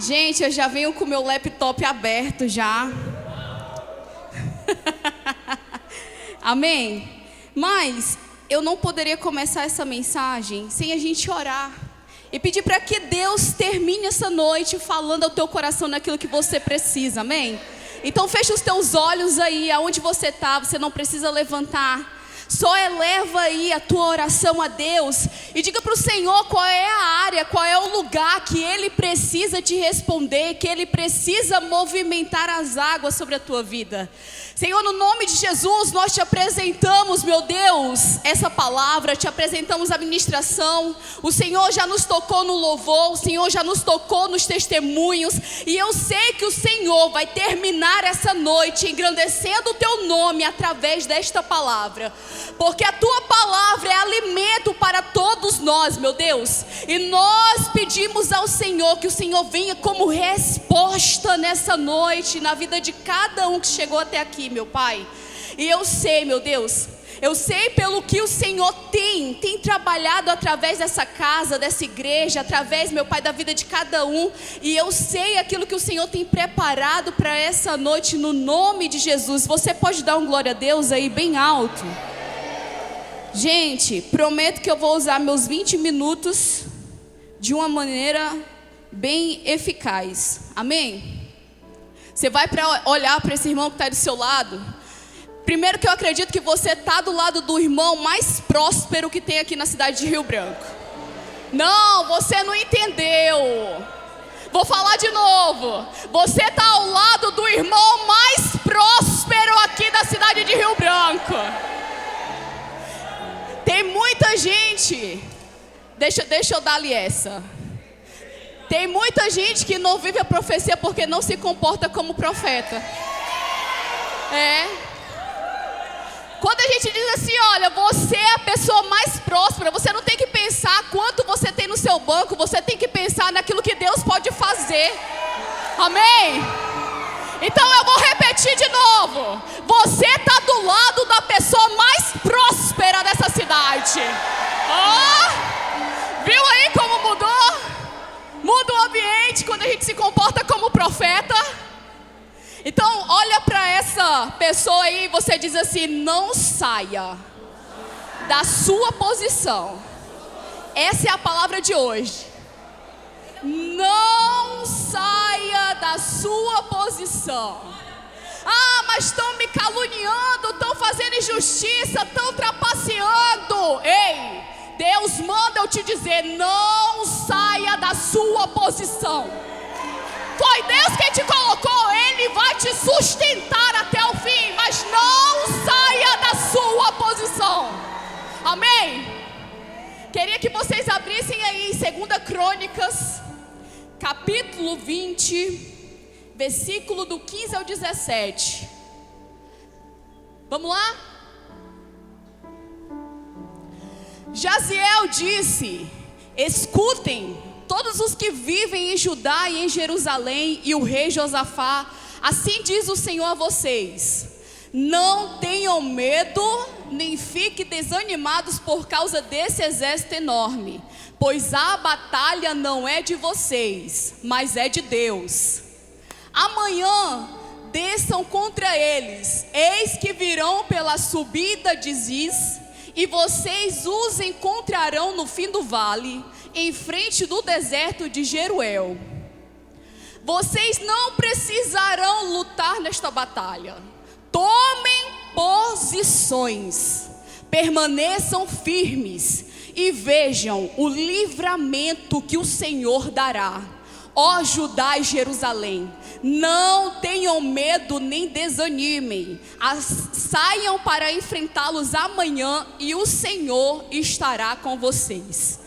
Gente, eu já venho com o meu laptop aberto já. Amém? Mas eu não poderia começar essa mensagem sem a gente orar e pedir para que Deus termine essa noite falando ao teu coração naquilo que você precisa, amém? Então fecha os teus olhos aí, aonde você está, você não precisa levantar. Só eleva aí a tua oração a Deus e diga para o Senhor qual é a área, qual é o lugar que Ele precisa te responder, que Ele precisa movimentar as águas sobre a tua vida. Senhor, no nome de Jesus, nós te apresentamos, meu Deus, essa palavra, te apresentamos a ministração. O Senhor já nos tocou no louvor, o Senhor já nos tocou nos testemunhos. E eu sei que o Senhor vai terminar essa noite engrandecendo o teu nome através desta palavra. Porque a tua palavra é alimento para todos nós, meu Deus. E nós pedimos ao Senhor que o Senhor venha como resposta nessa noite, na vida de cada um que chegou até aqui, meu Pai. E eu sei, meu Deus, eu sei pelo que o Senhor tem trabalhado através dessa casa, dessa igreja, através, meu Pai, da vida de cada um. E eu sei aquilo que o Senhor tem preparado para essa noite, no nome de Jesus. Você pode dar um glória a Deus aí bem alto? Gente, prometo que eu vou usar meus 20 minutos de uma maneira bem eficaz. Amém? Você vai olhar para esse irmão que está do seu lado. Primeiro que eu acredito que você está do lado do irmão mais próspero que tem aqui na cidade de Rio Branco. Não, você não entendeu. Vou falar de novo. Você está ao lado do irmão mais próspero aqui da cidade de Rio Branco. Tem muita gente, deixa eu dar-lhe essa. Tem muita gente que não vive a profecia porque não se comporta como profeta. Quando a gente diz assim, olha, você é a pessoa mais próspera, você não tem que pensar quanto você tem no seu banco, você tem que pensar naquilo que Deus pode fazer. Amém? Então eu vou repetir de novo. Você está do lado da pessoa mais próspera dessa cidade. Viu aí como mudou? Muda o ambiente quando a gente se comporta como profeta. Então olha para essa pessoa aí e você diz assim: não saia da sua posição. Essa é a palavra de hoje. Não saia da sua posição. Mas estão me caluniando, estão fazendo injustiça, estão trapaceando. Ei, Deus manda eu te dizer: não saia da sua posição. Foi Deus quem te colocou, Ele vai te sustentar até o fim, mas não saia da sua posição. Amém? Queria que vocês abrissem aí em 2 Crônicas, capítulo 20, versículo do 15 ao 17. Vamos lá? Jaziel disse: escutem todos os que vivem em Judá e em Jerusalém, e o rei Josafá, assim diz o Senhor a vocês: não tenham medo, nem fiquem desanimados por causa desse exército enorme, pois a batalha não é de vocês, mas é de Deus. Amanhã desçam contra eles, eis que virão pela subida de Ziz, e vocês os encontrarão no fim do vale, em frente do deserto de Jeruel. Vocês não precisarão lutar nesta batalha. Tomem posições, permaneçam firmes e vejam o livramento que o Senhor dará. Ó Judá e Jerusalém, não tenham medo nem desanimem. Saiam para enfrentá-los amanhã e o Senhor estará com vocês.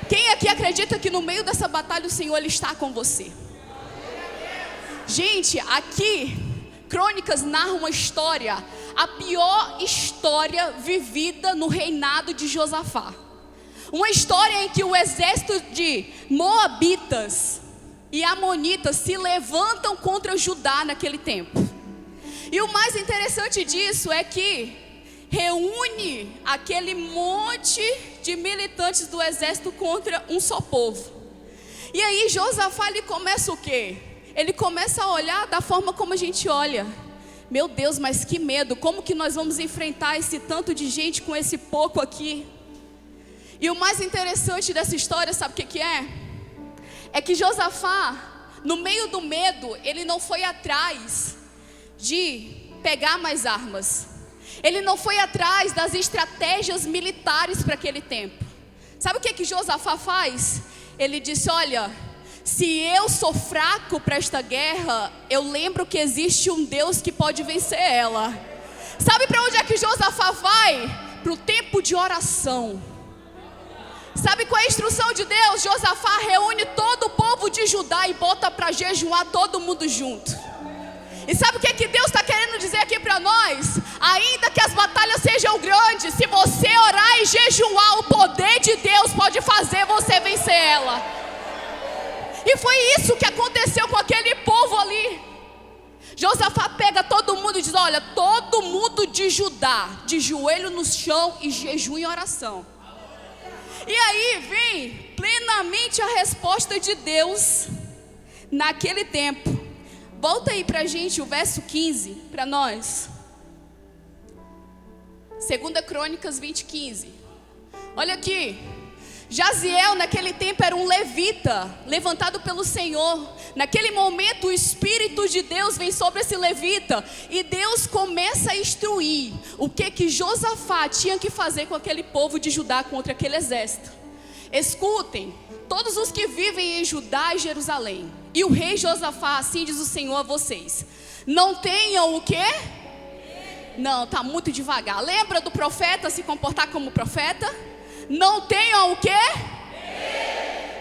Quem aqui acredita que no meio dessa batalha o Senhor Ele está com você? Gente, aqui Crônicas narra uma história, a pior história vivida no reinado de Josafá. Uma história em que o exército de Moabitas e Amonitas se levantam contra Judá naquele tempo. E o mais interessante disso é que reúne aquele monte de militantes do exército contra um só povo. E aí Josafá, ele começa o quê? Ele começa a olhar da forma como a gente olha. Meu Deus, mas que medo, como que nós vamos enfrentar esse tanto de gente com esse pouco aqui? E o mais interessante dessa história, sabe o que é? É que Josafá, no meio do medo, ele não foi atrás de pegar mais armas. Ele não foi atrás das estratégias militares para aquele tempo. Sabe o que Josafá faz? Ele disse, olha, se eu sou fraco para esta guerra, eu lembro que existe um Deus que pode vencer ela. Sabe para onde é que Josafá vai? Para o tempo de oração. Sabe qual é a instrução de Deus? Josafá reúne todo o povo de Judá e bota para jejuar todo mundo junto. E sabe o que Deus está querendo dizer aqui para nós? Ainda que as batalhas sejam grandes, se você orar e jejuar, o poder de Deus pode fazer você vencer ela. E foi isso que aconteceu com aquele povo ali. Josafá pega todo mundo e diz, olha, todo mundo de Judá, de joelho no chão e jejum e oração. E aí vem plenamente a resposta de Deus naquele tempo. Volta aí pra gente o verso 15, para nós. 2 Crônicas 20:15. Olha aqui. Jaziel naquele tempo era um levita, levantado pelo Senhor. Naquele momento o Espírito de Deus vem sobre esse levita. E Deus começa a instruir o que Josafá tinha que fazer com aquele povo de Judá contra aquele exército. Escutem, todos os que vivem em Judá e Jerusalém. E o rei Josafá, assim diz o Senhor a vocês: não tenham o quê? Não, está muito devagar. Lembra do profeta se comportar como profeta? Não tenham o quê?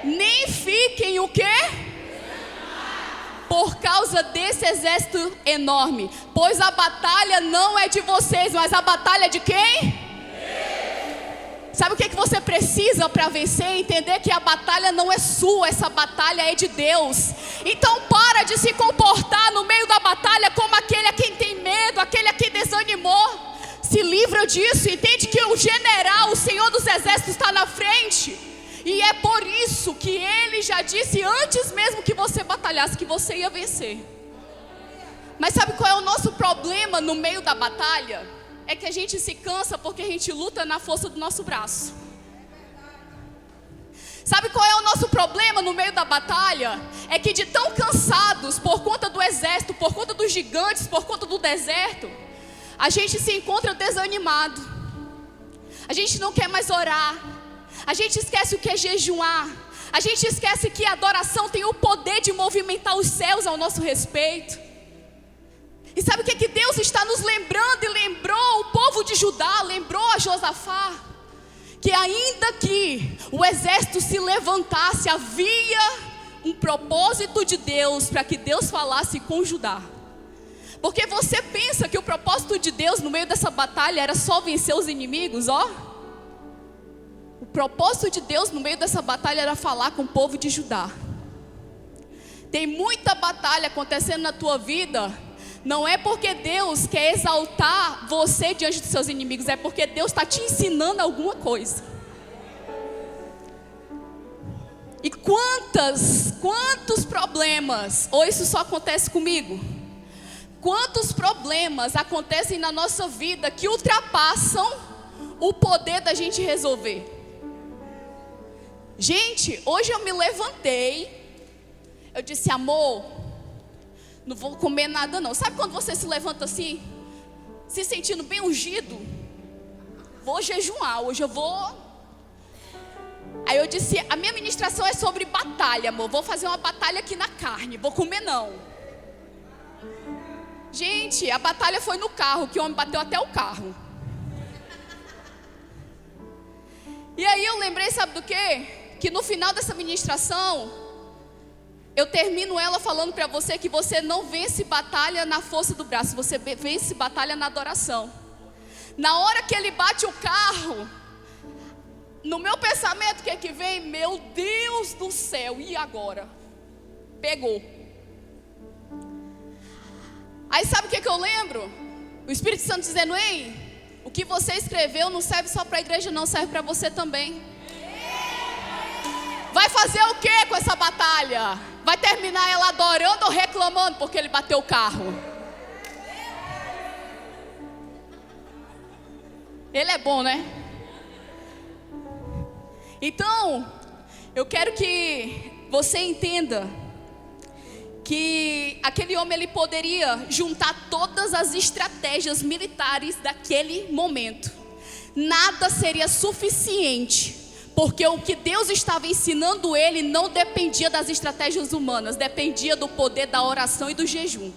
Nem fiquem o quê? Por causa desse exército enorme. Pois a batalha não é de vocês, mas a batalha é de quem? Sabe o que você precisa para vencer? Entender que a batalha não é sua, essa batalha é de Deus. Então para de se comportar no meio da batalha como aquele a quem tem medo, aquele a quem desanimou. Se livra disso, entende que o general, o Senhor dos Exércitos está na frente. E é por isso que Ele já disse antes mesmo que você batalhasse que você ia vencer. Mas sabe qual é o nosso problema no meio da batalha? É que a gente se cansa porque a gente luta na força do nosso braço. Sabe qual é o nosso problema no meio da batalha? É que de tão cansados por conta do exército, por conta dos gigantes, por conta do deserto, a gente se encontra desanimado. A gente não quer mais orar. A gente esquece o que é jejuar. A gente esquece que a adoração tem o poder de movimentar os céus ao nosso respeito. E sabe o que Deus está nos lembrando? E lembrou o povo de Judá, lembrou a Josafá, que ainda que o exército se levantasse, havia um propósito de Deus para que Deus falasse com Judá. Porque você pensa que o propósito de Deus no meio dessa batalha era só vencer os inimigos, ó? O propósito de Deus no meio dessa batalha era falar com o povo de Judá. Tem muita batalha acontecendo na tua vida. Não é porque Deus quer exaltar você diante dos seus inimigos, é porque Deus está te ensinando alguma coisa. E quantos problemas, ou isso só acontece comigo? Quantos problemas acontecem na nossa vida que ultrapassam o poder da gente resolver? Gente, hoje eu me levantei, eu disse, amor, não vou comer nada não. Sabe quando você se levanta assim, se sentindo bem ungido? Vou jejuar, hoje eu vou. Aí eu disse, a minha ministração é sobre batalha, amor. Vou fazer uma batalha aqui na carne, vou comer não. Gente, a batalha foi no carro, que o homem bateu até o carro. E aí eu lembrei, sabe do quê? Que no final dessa ministração, eu termino ela falando para você que você não vence batalha na força do braço, você vence batalha na adoração. Na hora que ele bate o carro, no meu pensamento, o que é que vem? Meu Deus do céu, e agora? Pegou. Aí sabe o que eu lembro? O Espírito Santo dizendo, ei, o que você escreveu não serve só para a igreja, não, serve para você também. Vai vai fazer o que com essa batalha? Vai terminar ela adorando ou reclamando porque ele bateu o carro? Ele é bom, né? Então, eu quero que você entenda que aquele homem ele poderia juntar todas as estratégias militares daquele momento. Nada seria suficiente, porque o que Deus estava ensinando ele não dependia das estratégias humanas, dependia do poder da oração e do jejum.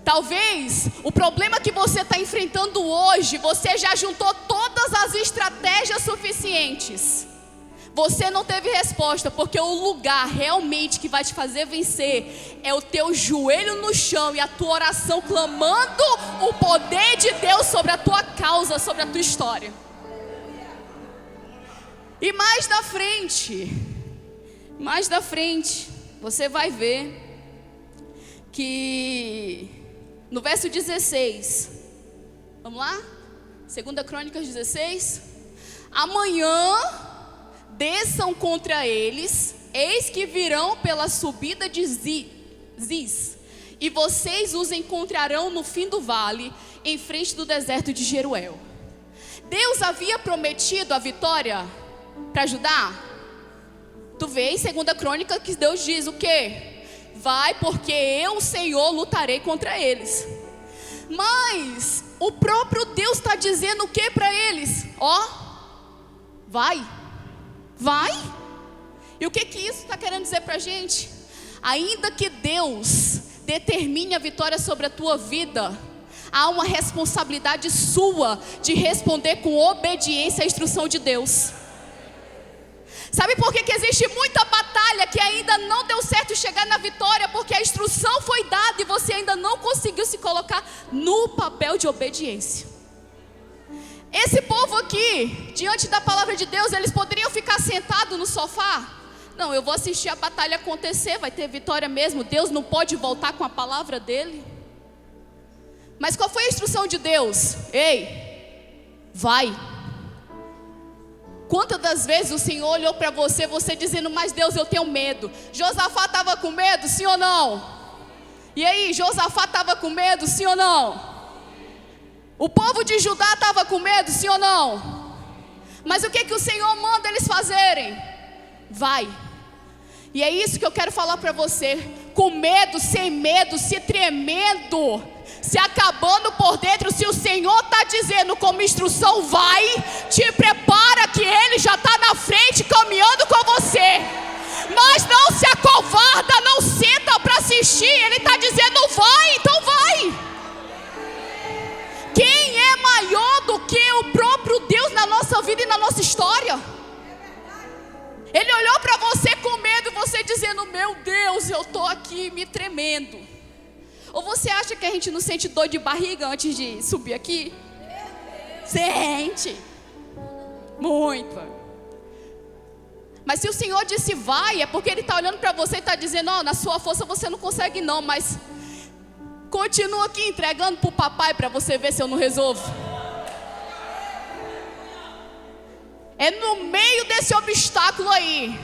Talvez o problema que você está enfrentando hoje, você já juntou todas as estratégias suficientes. Você não teve resposta, porque o lugar realmente que vai te fazer vencer é o teu joelho no chão e a tua oração clamando o poder de Deus sobre a tua causa, sobre a tua história. E mais da frente, você vai ver que no verso 16, vamos lá? 2 Crônicas 16. Amanhã desçam contra eles, eis que virão pela subida de Ziz, e vocês os encontrarão no fim do vale, em frente do deserto de Jeruel. Deus havia prometido a vitória para Judá. Tu vê em 2 Crônicas que Deus diz o quê? Vai, porque eu, Senhor, lutarei contra eles. Mas o próprio Deus está dizendo o que para eles? Ó, vai. E o que isso está querendo dizer para a gente? Ainda que Deus determine a vitória sobre a tua vida, há uma responsabilidade sua de responder com obediência à instrução de Deus. Sabe por que existe muita batalha que ainda não deu certo chegar na vitória? Porque a instrução foi dada e você ainda não conseguiu se colocar no papel de obediência. Esse povo aqui, diante da palavra de Deus, eles poderiam ficar sentados no sofá? Não, eu vou assistir a batalha acontecer, vai ter vitória mesmo. Deus não pode voltar com a palavra dele. Mas qual foi a instrução de Deus? Ei, vai. Quantas das vezes o Senhor olhou para você, você dizendo, mas Deus, eu tenho medo. Josafá estava com medo, sim ou não? E aí, Josafá estava com medo, sim ou não? O povo de Judá estava com medo, sim ou não? Mas o que o Senhor manda eles fazerem? Vai. E é isso que eu quero falar para você. Com medo, sem medo, se tremendo, se acabando por dentro, se o Senhor está dizendo como instrução, vai, te prepara que Ele já está na frente caminhando com você. Mas não se acovarda, não senta para assistir. Ele está dizendo vai, então vai. Quem é maior do que o próprio Deus na nossa vida e na nossa história? Ele olhou para você com medo e você dizendo, meu Deus, eu estou aqui me tremendo. Ou você acha que a gente não sente dor de barriga antes de subir aqui? Sente. Muito. Mas se o Senhor disse vai, é porque Ele está olhando para você e está dizendo, ó, na sua força você não consegue não, mas continua aqui entregando para o papai para você ver se eu não resolvo. É no meio desse obstáculo aí.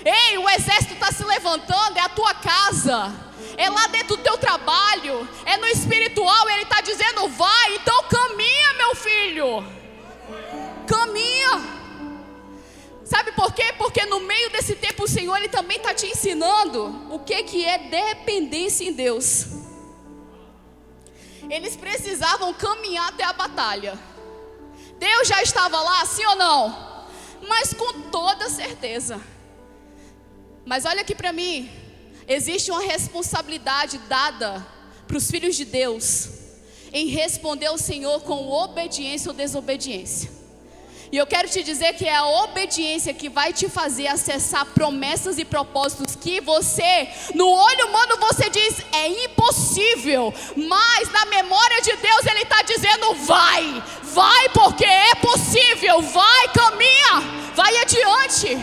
Ei, o exército está se levantando, é a tua casa, é lá dentro do teu trabalho, é no espiritual. Ele está dizendo vai, então caminha, meu filho. Caminha. Sabe por quê? Porque no meio desse tempo o Senhor Ele também está te ensinando o que é dependência em Deus. Eles precisavam caminhar até a batalha. Deus já estava lá, sim ou não? Mas com toda certeza. Mas olha aqui para mim. Existe uma responsabilidade dada para os filhos de Deus em responder ao Senhor com obediência ou desobediência. E eu quero te dizer que é a obediência que vai te fazer acessar promessas e propósitos que você, no olho humano você diz, é impossível. Mas na memória de Deus Ele está dizendo, vai, vai porque é possível, vai, caminha, vai adiante.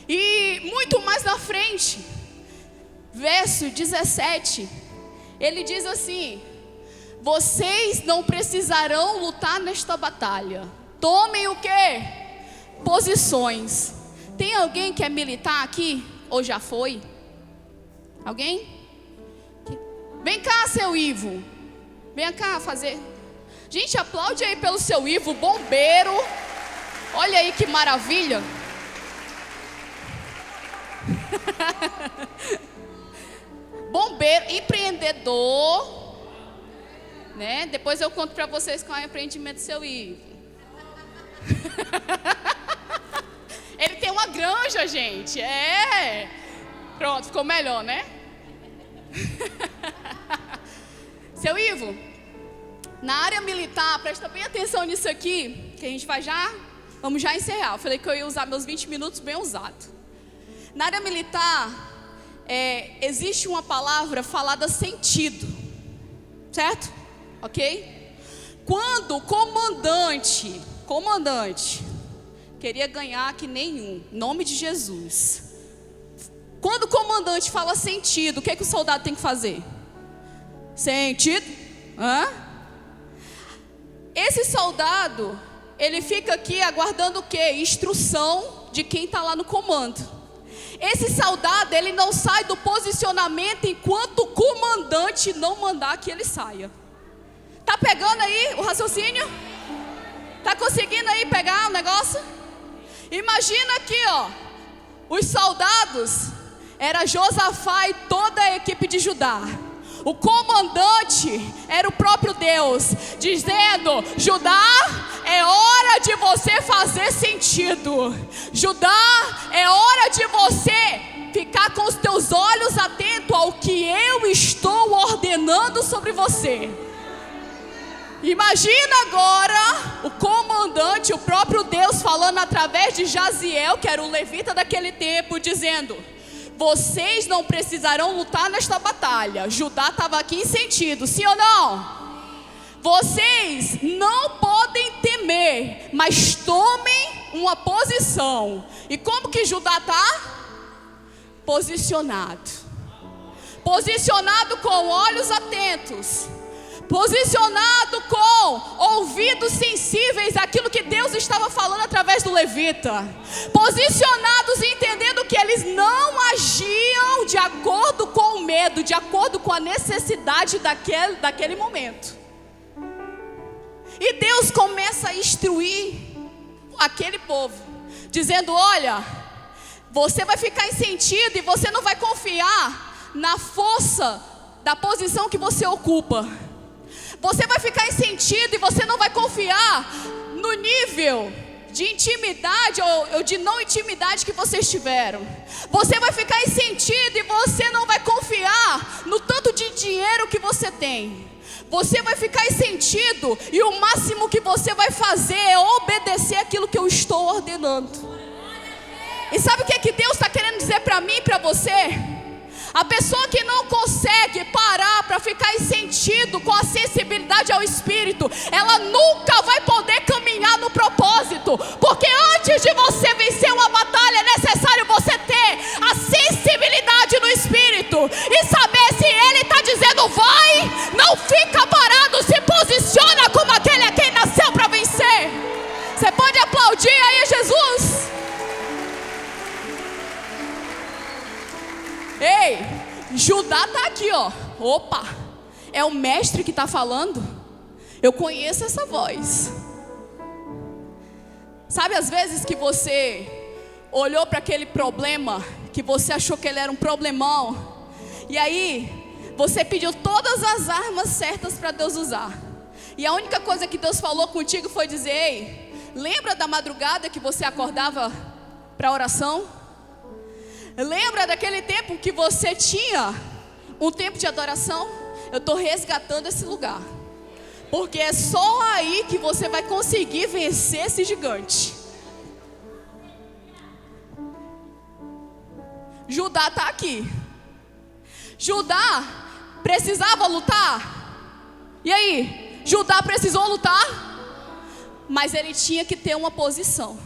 E muito mais na frente, verso 17, ele diz assim, vocês não precisarão lutar nesta batalha. Tomem o quê? posições. Tem alguém que é militar aqui? Ou já foi? Alguém? Vem cá, seu Ivo. Vem cá fazer. Gente, aplaude aí pelo seu Ivo, bombeiro. Olha aí que maravilha. Bombeiro, empreendedor, né? Depois eu conto para vocês qual é o empreendimento do seu Ivo. Ele tem uma granja, gente. Pronto, ficou melhor, né? Seu Ivo, na área militar, presta bem atenção nisso aqui, que a gente vamos já encerrar. Eu falei que eu ia usar meus 20 minutos bem usado. Na área militar, existe uma palavra falada sentido, certo? Ok? Quando o comandante queria ganhar que nenhum, em nome de Jesus. Quando o comandante fala sentido, o que é que o soldado tem que fazer? Sentido? Esse soldado, ele fica aqui aguardando o quê? Instrução de quem está lá no comando. Esse soldado, ele não sai do posicionamento enquanto o comandante não mandar que ele saia. Tá pegando aí o raciocínio? Tá conseguindo aí pegar o negócio? Imagina aqui, ó, os soldados, era Josafá e toda a equipe de Judá. O comandante era o próprio Deus, dizendo: Judá, é hora de você fazer sentido. Judá, é hora de você ficar com os teus olhos atentos ao que eu estou ordenando sobre você. Imagina agora o comandante, o próprio Deus, falando através de Jaziel, que era o levita daquele tempo, dizendo: vocês não precisarão lutar nesta batalha. Judá estava aqui em sentido, sim ou não? Vocês não podem temer, mas tomem uma posição. E como que Judá está? Posicionado. Posicionado com olhos atentos. Posicionado com ouvidos sensíveis àquilo que Deus estava falando através do levita. Posicionados entendendo que eles não agiam de acordo com o medo, de acordo com a necessidade daquele momento. E Deus começa a instruir aquele povo, dizendo: olha, você vai ficar em sentido e você não vai confiar na força da posição que você ocupa. Você vai ficar em sentido e você não vai confiar no nível de intimidade ou de não intimidade que vocês tiveram. Você vai ficar em sentido e você não vai confiar no tanto de dinheiro que você tem. Você vai ficar em sentido e o máximo que você vai fazer é obedecer aquilo que eu estou ordenando. E sabe o que Deus está querendo dizer para mim e para você? A pessoa que não consegue parar para ficar em sentido com a sensibilidade ao Espírito, ela nunca vai poder caminhar no propósito. Porque antes de você vencer uma batalha, é necessário você ter a sensibilidade no Espírito e saber se Ele está dizendo vai, não fica parado, se posiciona como aquele a quem nasceu para vencer. Você pode aplaudir aí, Jesus? Ei, Judá está aqui, ó. Opa, é o mestre que está falando. Eu conheço essa voz. Sabe, às vezes que você olhou para aquele problema, que você achou que ele era um problemão, e aí você pediu todas as armas certas para Deus usar, e a única coisa que Deus falou contigo foi dizer: ei, lembra da madrugada que você acordava para oração? Lembra daquele tempo que você tinha um tempo de adoração? Eu estou resgatando esse lugar, porque é só aí que você vai conseguir vencer esse gigante. Judá está aqui. Judá precisava lutar. E aí? Judá precisou lutar, mas ele tinha que ter uma posição.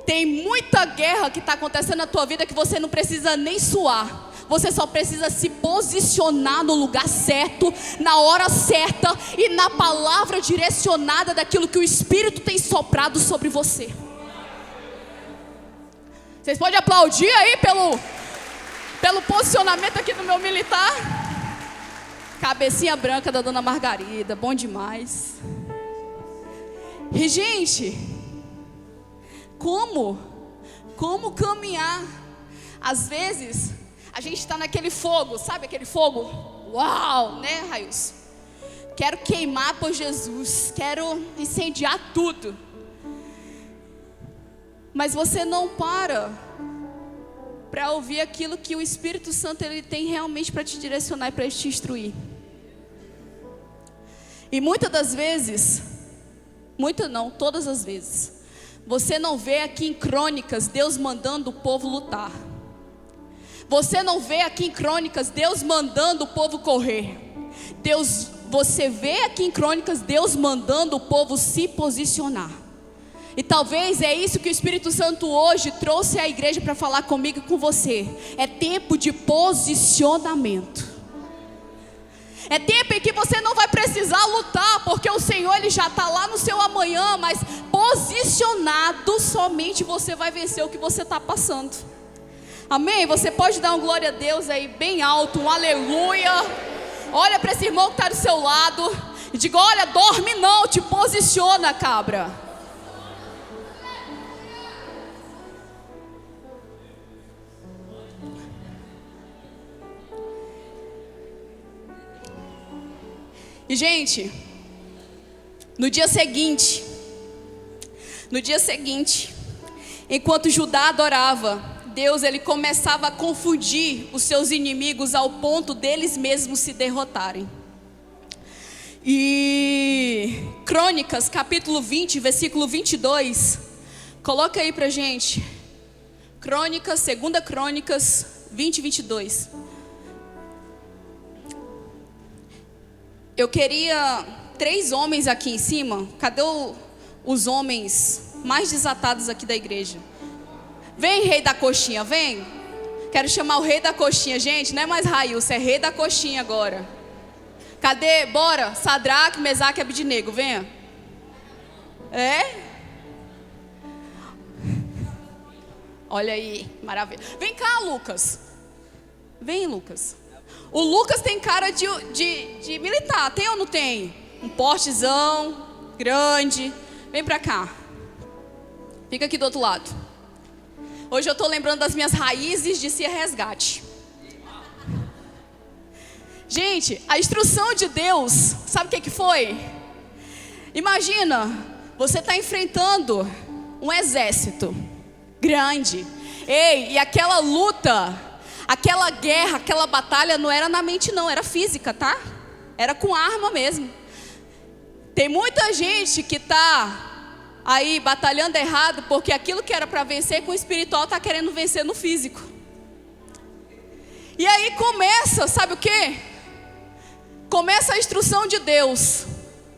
Tem muita guerra que está acontecendo na tua vida que você não precisa nem suar. Você só precisa se posicionar no lugar certo, na hora certa e na palavra direcionada daquilo que o Espírito tem soprado sobre você. Vocês podem aplaudir aí pelo posicionamento aqui do meu militar? Cabecinha branca da dona Margarida, bom demais. E gente, como caminhar? Às vezes a gente está naquele fogo, sabe aquele fogo? Uau, né, Raios? Quero queimar por Jesus, quero incendiar tudo. Mas você não para ouvir aquilo que o Espírito Santo ele tem realmente para te direcionar e para te instruir. E muitas das vezes, todas as vezes, você não vê aqui em Crônicas Deus mandando o povo lutar. Você não vê aqui em Crônicas Deus mandando o povo correr. Você vê aqui em Crônicas Deus mandando o povo se posicionar. E talvez é isso que o Espírito Santo hoje trouxe à igreja para falar comigo e com você. É tempo de posicionamento. É tempo em que você não vai precisar lutar, porque o Senhor ele já está lá no seu amanhã, mas posicionado somente você vai vencer o que você está passando. Amém? Você pode dar um glória a Deus aí bem alto, um aleluia. Olha para esse irmão que está do seu lado e diga: olha, dorme não, te posiciona, cabra. E gente, no dia seguinte, enquanto Judá adorava, Deus ele começava a confundir os seus inimigos ao ponto deles mesmos se derrotarem. E Crônicas, capítulo 20, versículo 22, coloca aí pra gente. Crônicas, 2 Crônicas 20, 22. Eu queria 3 homens aqui em cima. Cadê os homens mais desatados aqui da igreja? Vem, rei da coxinha, vem. Quero chamar o rei da coxinha, gente. Não é mais Railson, é rei da coxinha agora. Cadê? Bora. Sadraque, Mesaque e Abidnego, venha. É? Olha aí, maravilha. Vem cá, Lucas. Vem, Lucas. O Lucas tem cara de militar, tem ou não tem? Um portezão, grande. Vem pra cá. Fica aqui do outro lado. Hoje eu estou lembrando das minhas raízes de ser resgate. Gente, a instrução de Deus, sabe o que foi? Imagina, você está enfrentando um exército grande. Ei, e aquela luta, aquela guerra, aquela batalha não era na mente não, era física, tá? Era com arma mesmo. Tem muita gente que está aí batalhando errado, porque aquilo que era para vencer com o espiritual está querendo vencer no físico. E aí começa, sabe o que? Começa a instrução de Deus.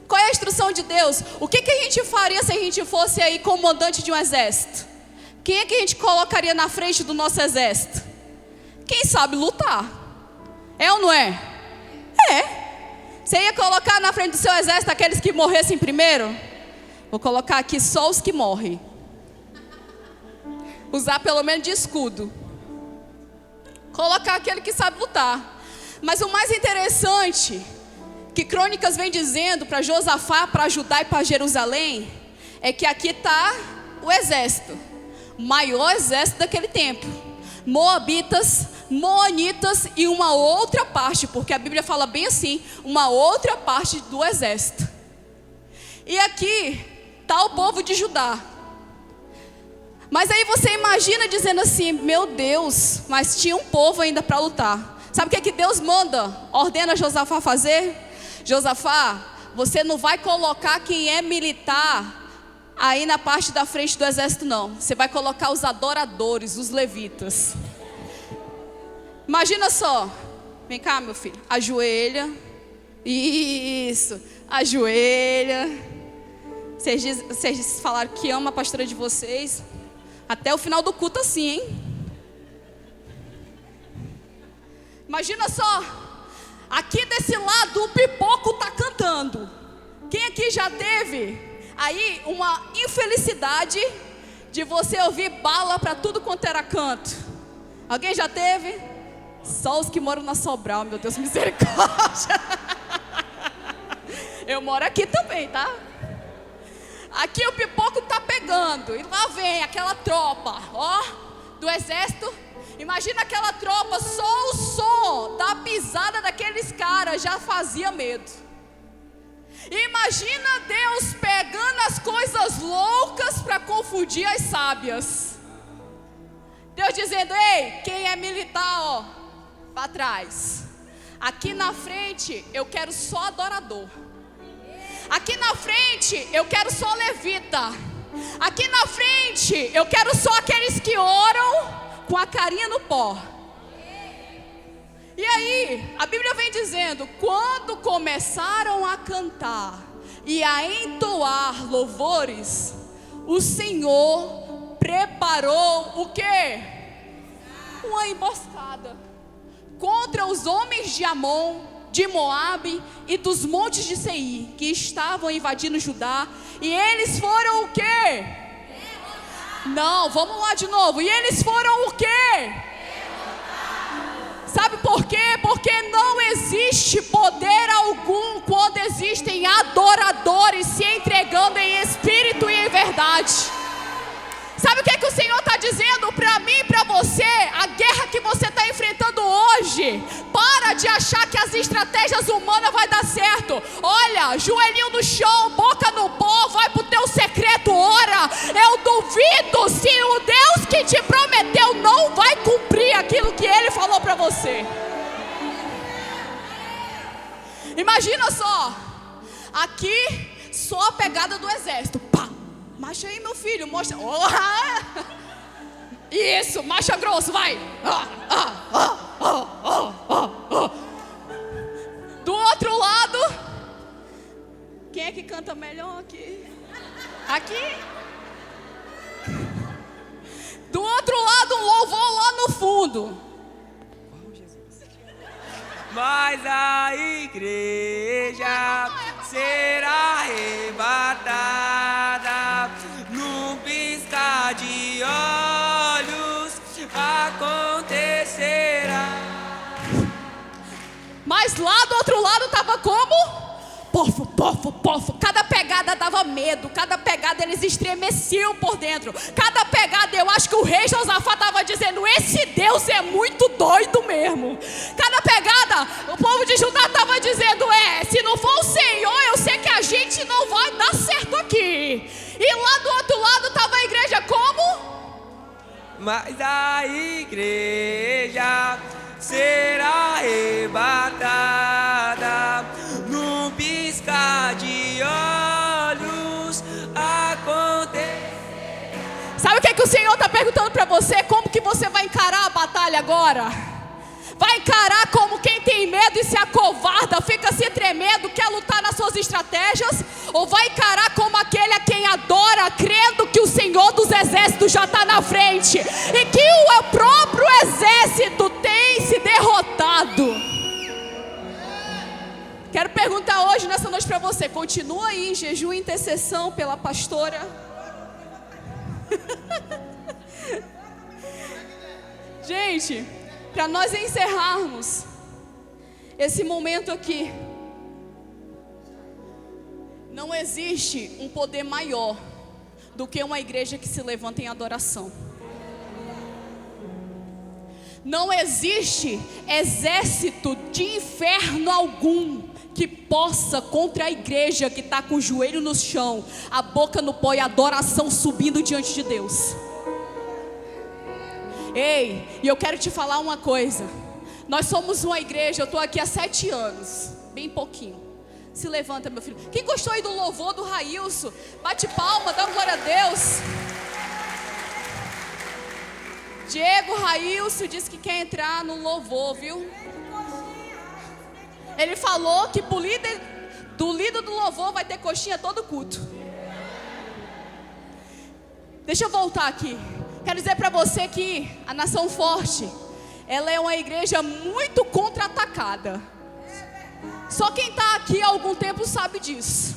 Qual é a instrução de Deus? O que a gente faria se a gente fosse aí comandante de um exército? Quem é que a gente colocaria na frente do nosso exército? Quem sabe lutar. É ou não é? É. Você ia colocar na frente do seu exército aqueles que morressem primeiro? Vou colocar aqui só os que morrem. Usar pelo menos de escudo. Colocar aquele que sabe lutar. Mas o mais interessante, que Crônicas vem dizendo para Josafá, para Judá e para Jerusalém, é que aqui está o exército. O maior exército daquele tempo. Moabitas, Moanitas e uma outra parte, porque a Bíblia fala bem assim, uma outra parte do exército. E aqui está o povo de Judá. Mas aí você imagina dizendo assim: meu Deus, mas tinha um povo ainda para lutar. Sabe o que Deus ordena Josafá fazer? Josafá, você não vai colocar quem é militar aí na parte da frente do exército não. Você vai colocar os adoradores, os levitas. Imagina só. Vem cá, meu filho, ajoelha. Isso, ajoelha. Vocês falaram que ama a pastora de vocês. Até o final do culto assim, hein? Imagina só. Aqui desse lado o pipoco está cantando. Quem aqui já teve aí uma infelicidade de você ouvir bala para tudo quanto era canto. Alguém já teve? Só os que moram na Sobral, meu Deus, misericórdia. Eu moro aqui também, tá? Aqui o pipoco tá pegando. E lá vem aquela tropa, ó, do exército. Imagina aquela tropa, só o som da pisada daqueles caras já fazia medo. Imagina Deus pegando as coisas loucas para confundir as sábias. Deus dizendo: ei, quem é militar, ó, para trás. Aqui na frente eu quero só adorador. Aqui na frente eu quero só levita. Aqui na frente eu quero só aqueles que oram com a carinha no pó. E aí, a Bíblia vem dizendo: quando começaram a cantar e a entoar louvores, o Senhor preparou o quê? Uma emboscada contra os homens de Amon, de Moabe e dos montes de Seir, que estavam invadindo Judá. E eles foram o quê? Não, vamos lá de novo. E eles foram o quê? Sabe por quê? Porque não existe poder algum quando existem adoradores se entregando em espírito e em verdade. Sabe o que é que o Senhor está dizendo para mim e para você? A guerra que você está enfrentando hoje, para de achar que as estratégias humanas vai dar certo. Olha, joelhinho no chão, boca no pó, vai pro teu secreto, ora. Eu duvido se o Deus que te prometeu não vai cumprir aquilo que Ele falou para você. Imagina só, aqui só a pegada do exército, pá. Marcha aí, meu filho, mostra. Oh! Isso, marcha grosso, vai. Do outro lado, quem é que canta melhor aqui? Aqui. Do outro lado, um louvor lá no fundo. Mas a igreja será arrebatada num piscar de olhos, acontecerá. Mas lá do outro lado estava como? Pofo, pofo, pofo. Cada pegada dava medo. Cada pegada eles estremeciam por dentro. Cada pegada, eu acho que o rei Josafá estava dizendo: esse Deus é muito doido mesmo. Cada pegada, o povo de Judá estava dizendo: se não for o Senhor, eu sei que a gente não vai dar certo aqui. E lá do outro lado estava a igreja como? Mas a igreja será arrebatada num piscar de olhos, acontecerá. Sabe o que é que o Senhor está perguntando para você? Como que você vai encarar a batalha agora? Vai encarar como quem tem medo e se acovarda, fica se tremendo, quer lutar nas suas estratégias? Ou vai encarar como aquele a quem adora, crendo que o Senhor dos exércitos já está na frente e que o próprio exército tem se derrotado? Quero perguntar hoje, nessa noite, para você: continua aí em jejum e intercessão pela pastora? Gente, para nós encerrarmos esse momento aqui, não existe um poder maior do que uma igreja que se levanta em adoração. Não existe exército de inferno algum que possa contra a igreja que está com o joelho no chão, a boca no pó e a adoração subindo diante de Deus. Ei, e eu quero te falar uma coisa. Nós somos uma igreja, eu estou aqui há 7 anos, bem pouquinho. Se levanta, meu filho. Quem gostou aí do louvor do Railson? Bate palma, dá glória a Deus. Diego Railson disse que quer entrar no louvor, viu? Ele falou que do líder do louvor vai ter coxinha todo culto. Deixa eu voltar aqui. Quero dizer para você que a Nação Forte, ela é uma igreja muito contra-atacada. Só quem está aqui há algum tempo sabe disso.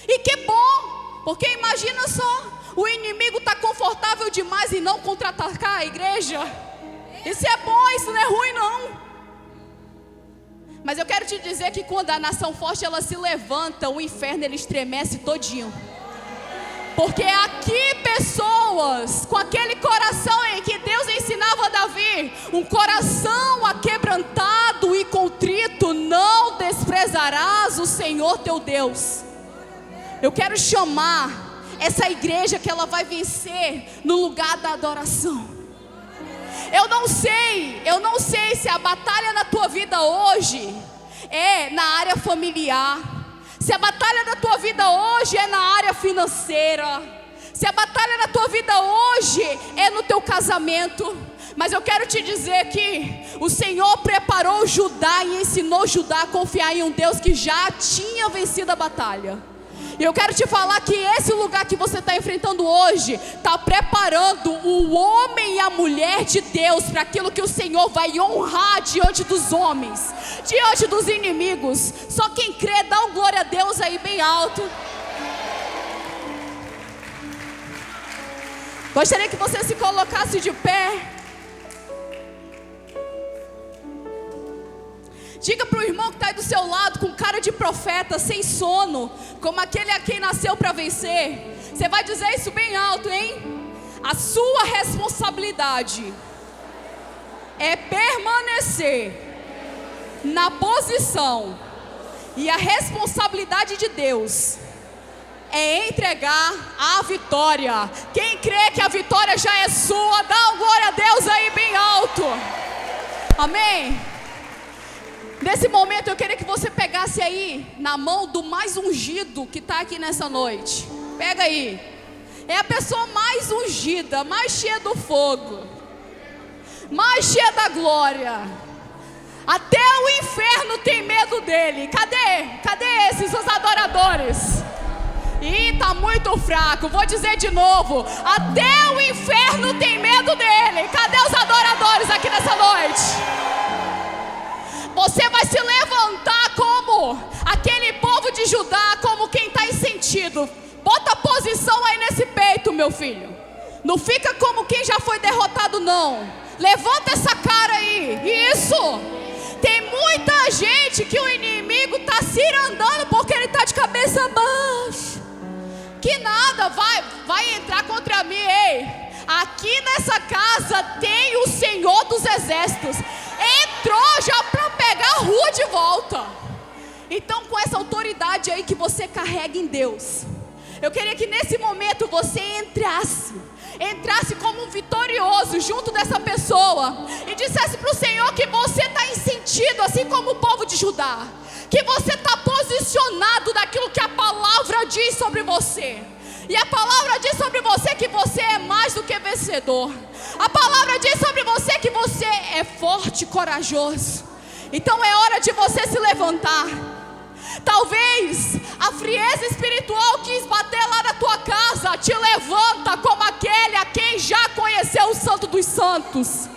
E que bom, porque imagina só, O inimigo está confortável demais em não contra-atacar a igreja. Isso é bom, isso não é ruim não. Mas eu quero te dizer que quando a nação forte ela se levanta, o inferno ele estremece todinho. Porque aqui pessoas com aquele coração em que Deus ensinava a Davi, um coração aquebrantado e contrito, não desprezarás o Senhor teu Deus. Eu quero chamar essa igreja que ela vai vencer no lugar da adoração. Eu não sei se a batalha na tua vida hoje é na área familiar, se a batalha da tua vida hoje é na área financeira, se a batalha na tua vida hoje é no teu casamento. Mas eu quero te dizer que o Senhor preparou Judá e ensinou Judá a confiar em um Deus que já tinha vencido a batalha. E eu quero te falar que esse lugar que você está enfrentando hoje está preparando o homem e a mulher de Deus para aquilo que o Senhor vai honrar diante dos homens, diante dos inimigos. Só quem crê, dá um glória a Deus aí bem alto. Gostaria que você se colocasse de pé. Diga para o irmão que está aí do seu lado, com cara de profeta, sem sono, como aquele a quem nasceu para vencer. Você vai dizer isso bem alto, hein? A sua responsabilidade é permanecer na posição, e a responsabilidade de Deus é entregar a vitória. Quem crê que a vitória já é sua, dá uma glória a Deus aí bem alto. Amém? Nesse momento eu queria que você pegasse aí na mão do mais ungido que está aqui nessa noite. Pega aí. É a pessoa mais ungida, mais cheia do fogo, mais cheia da glória. Até o inferno tem medo dele. Cadê esses, os adoradores? Ih, tá muito fraco. Vou dizer de novo. Até o inferno tem medo dele. Cadê os adoradores aqui nessa noite? Você vai se levantar como aquele povo de Judá, como quem está em sentido. Bota a posição aí nesse peito, meu filho. Não fica como quem já foi derrotado, não. Levanta essa cara aí. Isso. Tem muita gente que o inimigo está cirandando porque ele está de cabeça baixa. Que nada, vai entrar contra mim, ei. Aqui nessa casa tem o Senhor dos Exércitos. Entrou já para pegar a rua de volta. Então, com essa autoridade aí que você carrega em Deus, eu queria que nesse momento você entrasse como um vitorioso junto dessa pessoa e dissesse para o Senhor que você está em sentido, assim como o povo de Judá, que você está posicionado naquilo que a palavra diz sobre você. E a palavra diz sobre você que você é mais do que vencedor. A palavra diz sobre você que você é forte e corajoso. Então é hora de você se levantar. Talvez a frieza espiritual quis bater lá na tua casa. Te levanta como aquele a quem já conheceu o Santo dos Santos.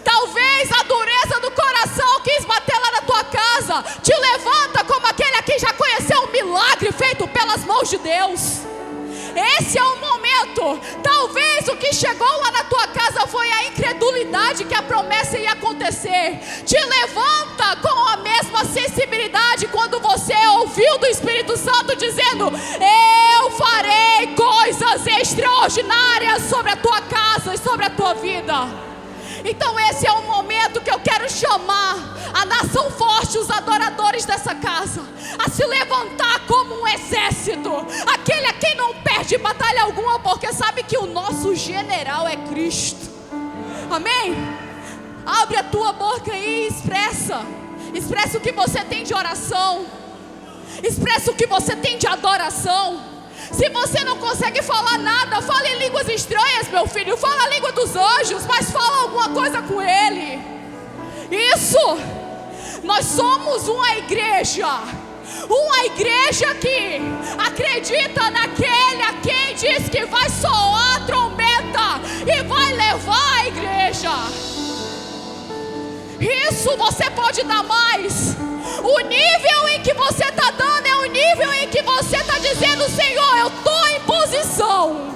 Talvez a dureza do coração quis bater lá na tua casa. Te levanta como aquele a quem já conheceu um milagre feito pelas mãos de Deus. Esse é o momento. Talvez o que chegou lá na tua casa foi a incredulidade que a promessa ia acontecer. Te levanta com a mesma sensibilidade quando você ouviu do Espírito Santo dizendo: eu farei coisas extraordinárias sobre a tua casa e sobre a tua vida. Então esse é o momento que eu quero chamar a nação forte, os adoradores dessa casa, a se levantar como um exército, aquele a quem não perde batalha alguma, porque sabe que o nosso general é Cristo. Amém? Abre a tua boca aí e expressa o que você tem de oração, expressa o que você tem de adoração. Se você não consegue falar nada, fala em línguas estranhas, meu filho. Fala a língua dos anjos, mas fala alguma coisa com ele. Isso. Nós somos uma igreja que acredita naquele a quem diz que vai soar a trombeta e vai levar a igreja. Isso você pode dar mais. O nível em que você está dando é o nível em que você está dizendo: Senhor, eu estou em posição.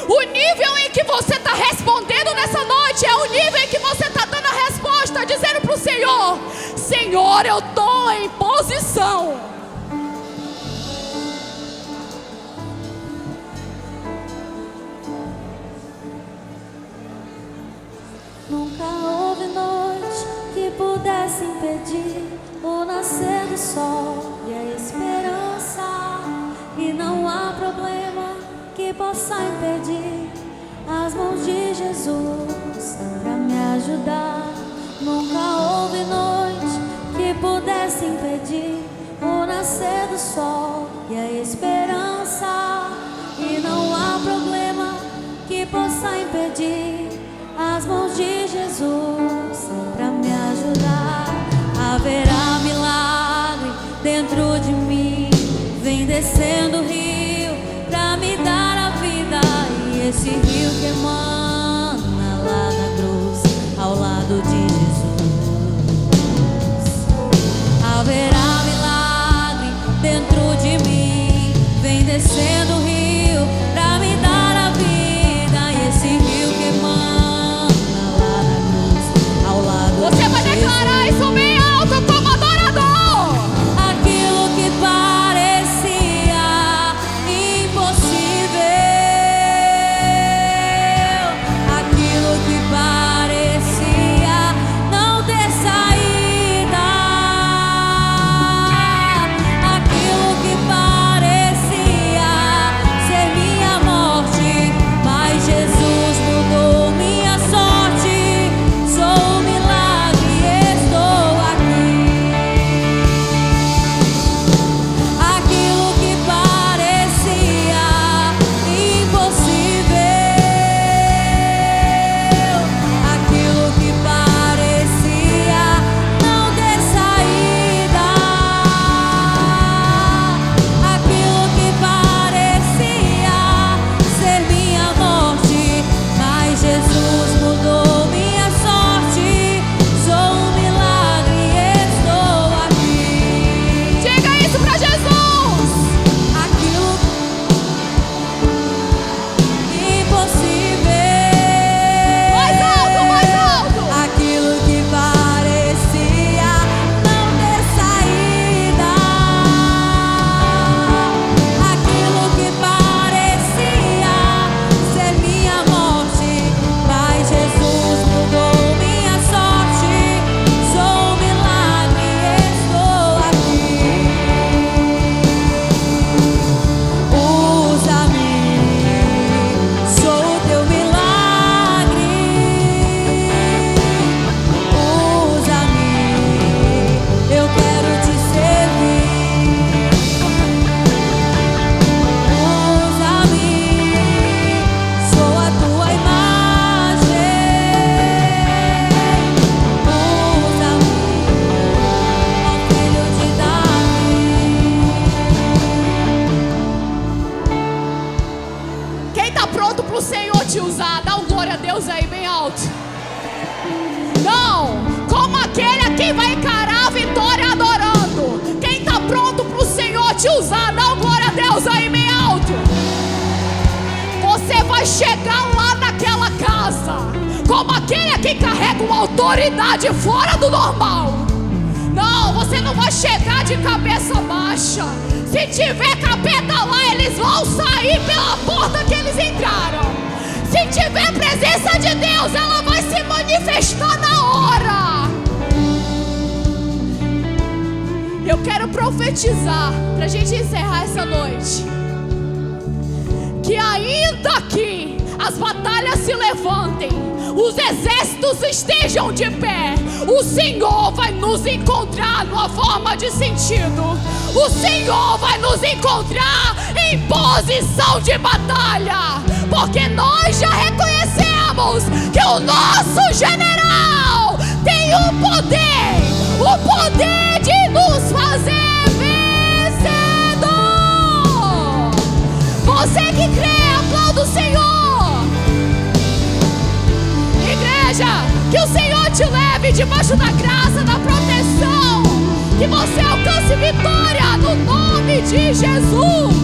O nível em que você está respondendo nessa noite é o nível em que você está dando a resposta, dizendo para o Senhor: Senhor, eu estou em posição. Nunca houve noite que pudesse impedir o nascer do sol e a esperança. E não há problema que possa impedir as mãos de Jesus pra me ajudar. Nunca houve noite que pudesse impedir o nascer do sol e a esperança. E não há problema que possa impedir as mãos de Jesus pra me ajudar. Haverá milagre dentro de mim, vem descendo o rio pra me dar a vida. E esse rio que emana lá na cruz, ao lado de Jesus. Haverá milagre dentro de mim, vem descendo o rio pra me dar a vida. E esse rio que emana lá na cruz, ao lado de Jesus. Você vai declarar isso bem alto como adorador. Aquilo que parecia impossível, aquilo que parecia não ter saída, aquilo que parecia ser minha morte, mas Jesus mudou minha sorte. Sou um milagre e estou aqui. Aquilo que parecia impossível, aquilo que parecia não ter saída, aquilo que parecia ser minha morte, mas Jesus mudou minha sorte. Sou um milagre e estou aqui. Diga isso pra Jesus. Aquilo impossível, Mais alto, mais alto. aquilo que parecia não ter saída, aquilo que parecia ser minha morte, mas Jesus mudou minha sorte. Sou um milagre e estou aqui. Usa-me, sou o teu milagre. Usa-me, eu quero te servir. Usa-me, sou a tua imagem. Usa-me, ó filho de Davi. Quem está pronto para o Senhor te usar? Dá um glória a Deus aí bem alto. Não, como aquele a quem vai encarar a vitória adorando. Quem está pronto para o Senhor te usar? Dá um glória a Deus aí bem alto. Você vai chegar lá naquela casa como aquele a quem carrega uma autoridade fora do normal. Não, você não vai chegar de cabeça baixa. Se tiver capeta lá, eles vão sair pela porta que eles entraram. Se tiver presença de Deus, ela vai se manifestar na hora. Eu quero profetizar, pra gente encerrar essa noite, que ainda que as batalhas se levantem, os exércitos estejam de pé, o Senhor vai nos encontrar numa forma de sentido. O Senhor vai nos encontrar em posição de batalha, porque nós já reconhecemos que o nosso general tem o poder de nos fazer vencedor. Você que crê, aplauda o Senhor. Igreja, que o Senhor te leve debaixo da graça, da proteção, que você alcance vitória no nome de Jesus.